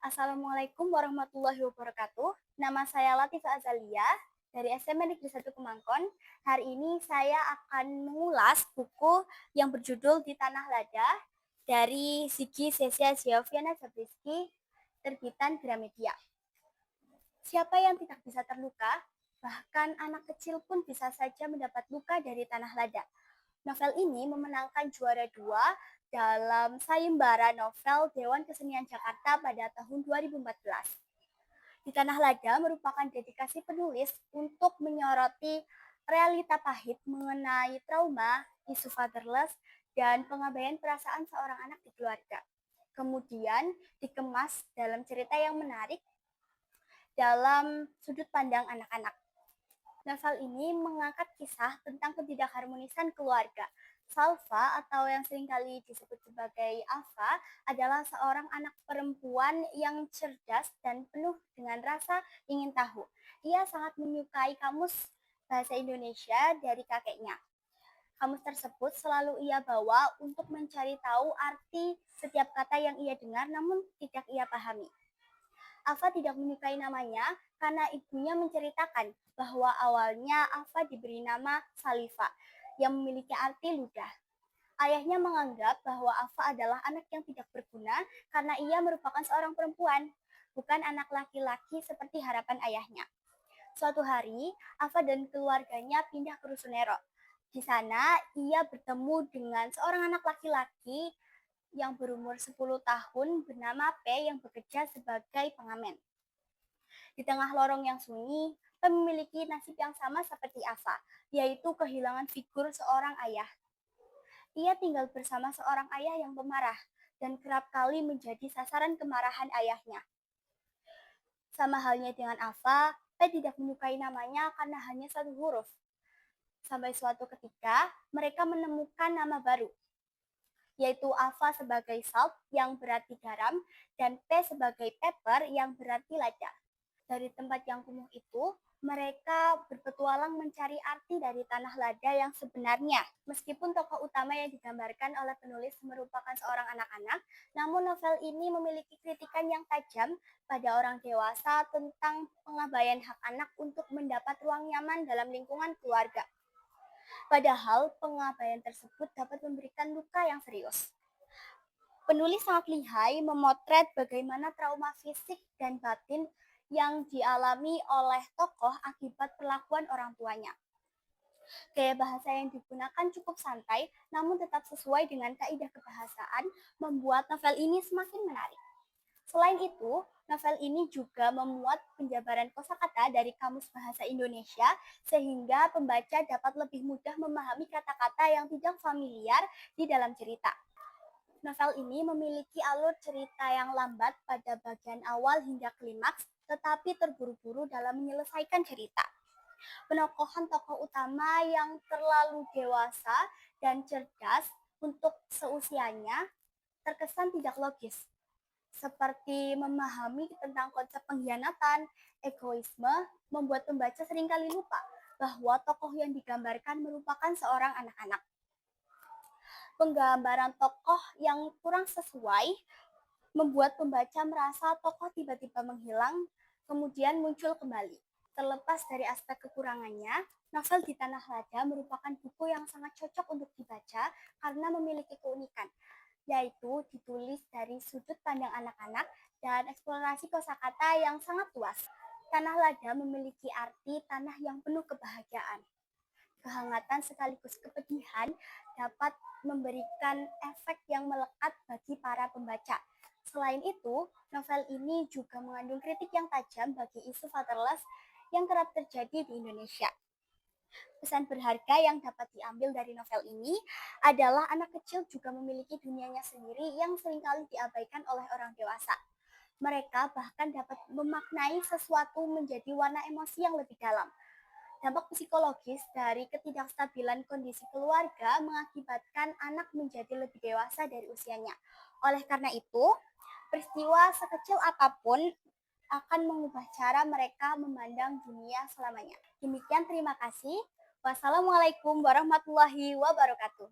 Assalamualaikum warahmatullahi wabarakatuh. Nama saya Latifah Azalia dari SMA Negeri 1 Kemangkon. Hari ini saya akan mengulas buku yang berjudul Di Tanah Lada dari Ziggy Zesia Zioviana Zabriskie, terbitan Gramedia. Siapa yang tidak bisa terluka? Bahkan anak kecil pun bisa saja mendapat luka dari tanah lada. Novel ini memenangkan juara 2 dalam sayembara novel Dewan Kesenian Jakarta pada tahun 2014. Di Tanah Lada merupakan dedikasi penulis untuk menyoroti realita pahit mengenai trauma, isu fatherless, dan pengabaian perasaan seorang anak di keluarga. Kemudian dikemas dalam cerita yang menarik dalam sudut pandang anak-anak. Novel ini mengangkat kisah tentang ketidakharmonisan keluarga. Salva atau yang seringkali disebut sebagai Ava adalah seorang anak perempuan yang cerdas dan penuh dengan rasa ingin tahu. Ia sangat menyukai kamus bahasa Indonesia dari kakeknya. Kamus tersebut selalu ia bawa untuk mencari tahu arti setiap kata yang ia dengar namun tidak ia pahami. Ava tidak menyukai namanya karena ibunya menceritakan bahwa awalnya Ava diberi nama Salifa yang memiliki arti ludah. Ayahnya menganggap bahwa Ava adalah anak yang tidak berguna karena ia merupakan seorang perempuan, bukan anak laki-laki seperti harapan ayahnya. Suatu hari, Ava dan keluarganya pindah ke Rusunero. Di sana, ia bertemu dengan seorang anak laki-laki yang berumur 10 tahun bernama P yang bekerja sebagai pengamen. Di tengah lorong yang sunyi, P memiliki nasib yang sama seperti Ava, yaitu kehilangan figur seorang ayah. Ia tinggal bersama seorang ayah yang pemarah dan kerap kali menjadi sasaran kemarahan ayahnya. Sama halnya dengan Ava, P tidak menyukai namanya karena hanya satu huruf. Sampai suatu ketika, mereka menemukan nama baru, yaitu Ava sebagai salt yang berarti garam dan P sebagai pepper yang berarti lada. Dari tempat yang kumuh itu, mereka berpetualang mencari arti dari tanah lada yang sebenarnya. Meskipun tokoh utama yang digambarkan oleh penulis merupakan seorang anak-anak, namun novel ini memiliki kritikan yang tajam pada orang dewasa tentang pengabaian hak anak untuk mendapat ruang nyaman dalam lingkungan keluarga. Padahal pengabaian tersebut dapat memberikan luka yang serius. Penulis sangat lihai memotret bagaimana trauma fisik dan batin yang dialami oleh tokoh akibat perlakuan orang tuanya. Gaya bahasa yang digunakan cukup santai, namun tetap sesuai dengan kaidah kebahasaan, membuat novel ini semakin menarik. Selain itu, novel ini juga memuat penjabaran kosakata dari Kamus Bahasa Indonesia sehingga pembaca dapat lebih mudah memahami kata-kata yang tidak familiar di dalam cerita. Novel ini memiliki alur cerita yang lambat pada bagian awal hingga klimaks, tetapi terburu-buru dalam menyelesaikan cerita. Penokohan tokoh utama yang terlalu dewasa dan cerdas untuk seusianya terkesan tidak logis, seperti memahami tentang konsep pengkhianatan, egoisme, membuat pembaca seringkali lupa bahwa tokoh yang digambarkan merupakan seorang anak-anak. Penggambaran tokoh yang kurang sesuai membuat pembaca merasa tokoh tiba-tiba menghilang, kemudian muncul kembali. Terlepas dari aspek kekurangannya, novel Di Tanah Lada merupakan buku yang sangat cocok untuk dibaca karena memiliki keunikan, yaitu ditulis dari sudut pandang anak-anak dan eksplorasi kosakata yang sangat luas. Tanah Lada memiliki arti tanah yang penuh kebahagiaan. Kehangatan sekaligus kepedihan dapat memberikan efek yang melekat bagi para pembaca. Selain itu, novel ini juga mengandung kritik yang tajam bagi isu fatherless yang kerap terjadi di Indonesia. Pesan berharga yang dapat diambil dari novel ini adalah anak kecil juga memiliki dunianya sendiri yang seringkali diabaikan oleh orang dewasa. Mereka bahkan dapat memaknai sesuatu menjadi warna emosi yang lebih dalam. Dampak psikologis dari ketidakstabilan kondisi keluarga mengakibatkan anak menjadi lebih dewasa dari usianya. Oleh karena itu, peristiwa sekecil apapun akan mengubah cara mereka memandang dunia selamanya. Demikian, terima kasih. Wassalamualaikum warahmatullahi wabarakatuh.